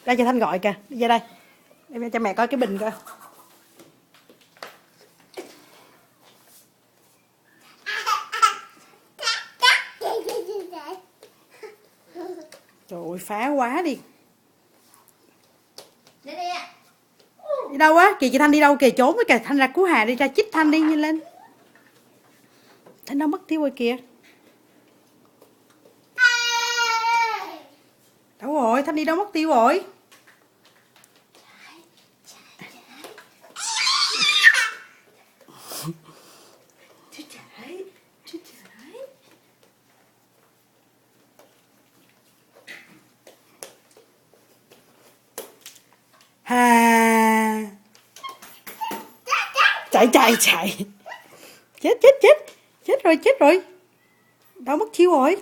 Ra cho Thanh gọi kìa, ra đây. Em cho mẹ coi cái bình coi. Trời ơi, phá quá đi. Đi đâu á? Kìa chị Thanh đi đâu kìa, trốn với kìa. Thanh ra cứu Hà đi, ra chích Thanh đi, nhanh lên. Thanh đâu mất tiêu rồi kìa. Đâu rồi, Thanh đi đâu mất tiêu rồi? Hà. Chạy. Chết rồi. Đâu mất tiêu rồi?